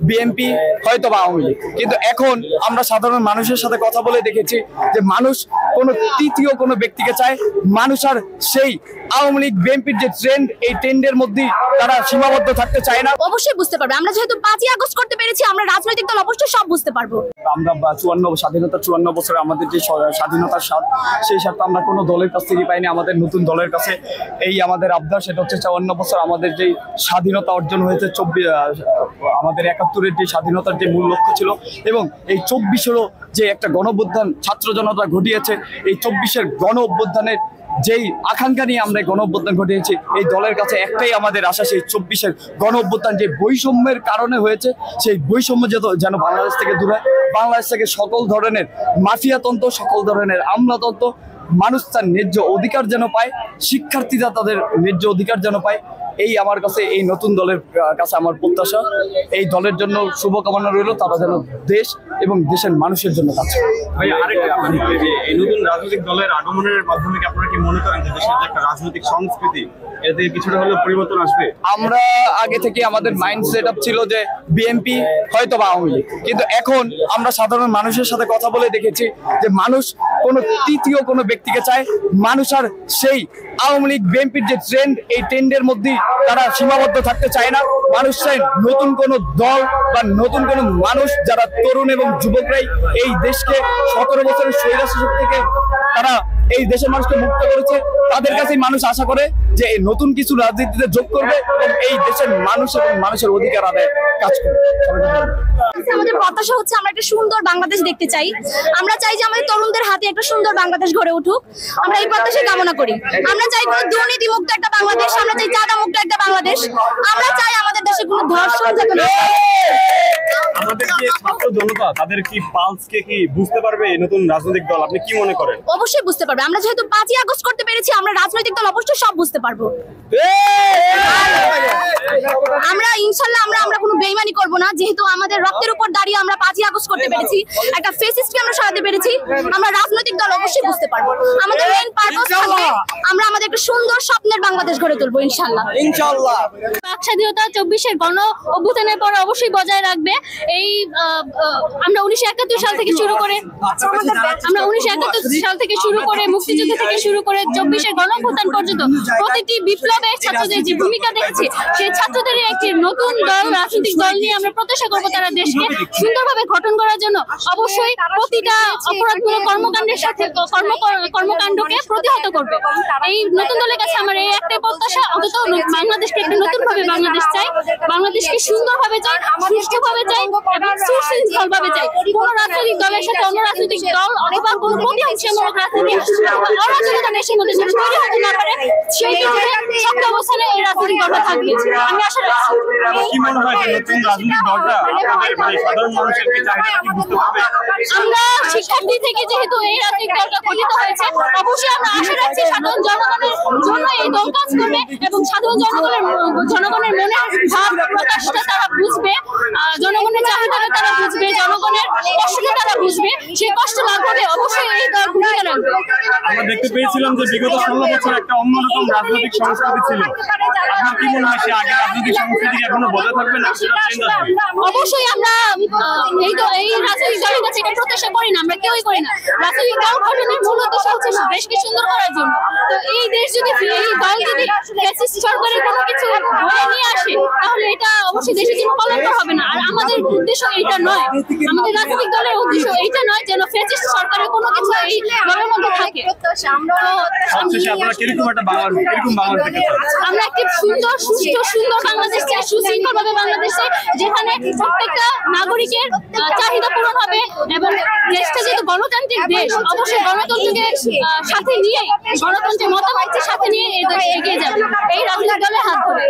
BNP হয়তো বা আওয়ামী লীগ, কিন্তু এখন আমরা সাধারণ মানুষের সাথে কথা বলে দেখেছি যে মানুষ কোনো তৃতীয় কোনো ব্যক্তিকে চায়। মানুষ আর সেই আওয়ামী লীগ বিএনপির যে ট্রেন্ড, এই ট্রেন্ডের মধ্যেই তারা সীমাবদ্ধ থাকতে চায় না। অবশ্যই বুঝতে পারবে, আমরা যেহেতু 5ই আগস্ট করতে পেরেছি, আমরা রাজনৈতিক দল অবশ্যই সব বুঝতে পারবো। আমরা স্বাধীনতার 54 বছরে আমাদের যে স্বাধীনতার স্বাদ, সেই স্বাদটা আমরা কোনো দলের কাছ থেকে পাইনি। আমাদের নতুন দলের কাছে এই আমাদের আবদার, সেটা হচ্ছে 54 বছর আমাদের যে স্বাধীনতা অর্জন হয়েছে, আমাদের 71-এর যে স্বাধীনতার যে মূল লক্ষ্য ছিল, এবং এই 24-এরও যে একটা গণ অভ্যুত্থান ছাত্র জনতা ঘটিয়েছে, এই 24-এর গণ অভ্যুত্থানের যেই আকাঙ্ক্ষা নিয়ে আমরা গণ অভ্যুত্থান ঘটিয়েছি, এই দলের কাছে একটাই আমাদের আশা, সেই 24-এর গণ অভ্যুত্থান যে বৈষম্যের কারণে হয়েছে, সেই বৈষম্য যেন বাংলাদেশ থেকে দূরে, বাংলাদেশ থেকে সকল ধরনের মাফিয়াতন্ত্র, সকল ধরনের আমলাতন্ত্র, মানুষ তার ন্যায্য অধিকার যেন পায়, শিক্ষার্থীরা তাদের ন্যায্য অধিকার যেন পায়। এই আমার কাছে এই নতুন দলের কাছে আমার প্রত্যাশা। এই দলের জন্য শুভকামনা রইল, তারা যেন দেশ এবং দেশের মানুষের জন্য কাজ করে। ভাই, আরেকটা এই নতুন রাজনৈতিক দলের আগমনের মাধ্যমে কি আপনারা কি মনে করেন যে দেশের যে একটা রাজনৈতিক সংস্কৃতি, এতে কিছুটা হলেও পরিবর্তন আসবে? আমরা আগে থেকে আমাদের মাইন্ড সেট আপ ছিল যে বিএনপি হয়তো বা আওয়ামী লীগ, কিন্তু এখন আমরা সাধারণ মানুষের সাথে কথা বলে দেখেছি যে মানুষ কোনো তৃতীয় কোনো ব্যক্তিকে চায়। মানুষ আর সেই আওয়ামী লীগ বিএনপির যে ট্রেন্ড, এই ট্রেন্ডের মধ্যেই তারা সীমাবদ্ধ থাকতে চায় না। মানুষ চায় নতুন কোনো দল বা নতুন কোনো মানুষ, যারা তরুণ এবং যুবকরাই এই দেশকে 17 বছরের স্বৈরাশাসক থেকে তারা এই দেশের মানুষকে মুক্ত করেছে। তাদের কাছেই মানুষ আশা করে যে এই নতুন কিছু রাজনীতিতে যোগ করবে এবং এই দেশের মানুষ এবং মানুষের অধিকার আদায় কাজ করবে। আমাদের প্রত্যাশা হচ্ছে আমরা একটা সুন্দর বাংলাদেশ দেখতে চাই। আমরা চাই যে আমাদের তরুণদের হাতে একটা সুন্দর বাংলাদেশ গড়ে উঠুক। আমরা এই প্রত্যাশা কামনা করি। আমরা চাই কোনো দুর্নীতি মুক্ত একটা বাংলাদেশ, আমরা চাই চাঁদা মুক্ত একটা বাংলাদেশ, আমরা চাই আমাদের দেশে কোনো ধর্ষণ যাতে না হয়। আমাদের যে ছাত্র জনতা, তাদের কি পালসকে কি বুঝতে পারবে এই নতুন রাজনৈতিক দল? আপনি কি মনে করেন? অবশ্যই বুঝতে পারবে, আমরা যেহেতু 5ই আগস্ট করতে পেরেছি, আমরা রাজনৈতিক দল অবশ্যই সব বুঝতে পারবো। আমরা ইনশাল্লাহ আমরা কোনো বেইমানি করব না, যেহেতু আমাদের রক্তের উপর দাঁড়িয়ে আমরা 5ই আগস্ট করতে পেরেছি, একটা ফেসিস্টকে আমরা সরাতে পেরেছি। আমরা রাজনৈতিক দল অবশ্যই বুঝতে পারবো। আমাদের মেইন পারপাস থাকবে আমরা আমাদের একটা সুন্দর স্বপ্নের বাংলাদেশ গড়ে তুলবো ইনশাল্লাহ। বাক স্বাধীনতা 24-এর গণ অভ্যুত্থানের পর অবশ্যই বজায় রাখবে। এই আমরা 1971 সাল থেকে শুরু করে মুক্তিযুদ্ধ থেকে শুরু করে 24-এর গণ অভ্যুত্থান পর্যন্ত প্রতিটি বিপ্লবে ছাত্রদের যে ভূমিকা দেখেছি, সেই ছাত্রদের একটি নতুন দল, রাজনৈতিক দল নিয়ে আমরা প্রত্যাশা করবো তারা দেশকে সুন্দরভাবে গঠন করার জন্য অবশ্যই প্রতিটা অপরাধমূলক কর্মকাণ্ডকে প্রতিহত করবে। এই নতুন দলের কাছে আমার এই একটাই প্রত্যাশা, অন্তত বাংলাদেশকে একটা নতুন ভাবে বাংলাদেশ চাই, বাংলাদেশকে সুন্দরভাবে চাই, সুষ্ঠুভাবে চাই এবং সুশৃঙ্খলভাবে চাই। কোন রাজনৈতিক দলের সাথে অন্য রাজনৈতিক দল অথবা কোন প্রতিহিংসামূলক রাজনৈতিক অরাজকতা দেশের মধ্যে যেন তৈরি হতে না পারে, সেই কারণে শক্ত অবস্থানে এই রাজনৈতিক দলটা থাকবে। আমি আশা রাখছি। কি মনে হয় যে নতুন রাজনৈতিক দলটা আপনাদের সাধারণ মানুষের কি চাহিদা কি বুঝতে পারবে? আমরা শিক্ষার্থী থেকে যেহেতু এই রাজনৈতিক দলটা গঠিত হয়েছে, অবশ্যই আমরা আশা রাখছি সাধারণ জনগণের জন্য এই দল কাজ করবে এবং সাধারণ জনগণের মনে ভাব প্রকাশটা তারা বুঝবে, জনগণের চাহিদাটা তারা বুঝবে, জনগণের কষ্টটা তারা বুঝবে। সেই কষ্ট লাঘবে অবশ্যই এই দল ভূমিকা রাখবে। আমরা দেখতে পেয়েছিলাম যে বিগত 16 বছর একটা অন্যরকম রাজনৈতিক সংস্কৃতি ছিল। আপনার কি মনে হয় সে আগে রাজনৈতিক সংস্কৃতি এখনো বজায় থাকবে না সেটা চেঞ্জ আসবে? অবশ্যই আমরা এই রাজনৈতিক দলের কাছে এটা প্রত্যাশা করি না, আমরা কেউই করি না। রাজনৈতিক দল গঠনের মূল উদ্দেশ্য হচ্ছে দেশকে সুন্দর করার জন্য। তো এই দেশ যদি এই দল যদি ফ্যাসিস্ট সরকারের কোনো কিছু বলে নিয়ে আসে, তাহলে এটা অবশ্যই দেশের জন্য কলঙ্ক হবে না। আর আমাদের উদ্দেশ্য এইটা নয়, আমাদের রাজনৈতিক দলের উদ্দেশ্য এইটা নয় যেন ফ্যাসিস্ট সরকারের কোনো কিছু এই দলের মধ্যে থাকে। আমরা একটি সুন্দর, সুষ্ঠু, সুন্দর বাংলাদেশ চাই, সুশৃঙ্খলভাবে বাংলাদেশ চাই, যেখানে প্রত্যেকটা নাগরিকের চাহিদা পূরণ হবে এবং দেশটা যেহেতু গণতান্ত্রিক দেশ, অবশ্যই গণতন্ত্রকে সাথে নিয়ে, গণতন্ত্রের মতামতকে সাথে নিয়ে এই দেশ এগিয়ে যাবে এই রাজনৈতিক দলের হাত ধরে।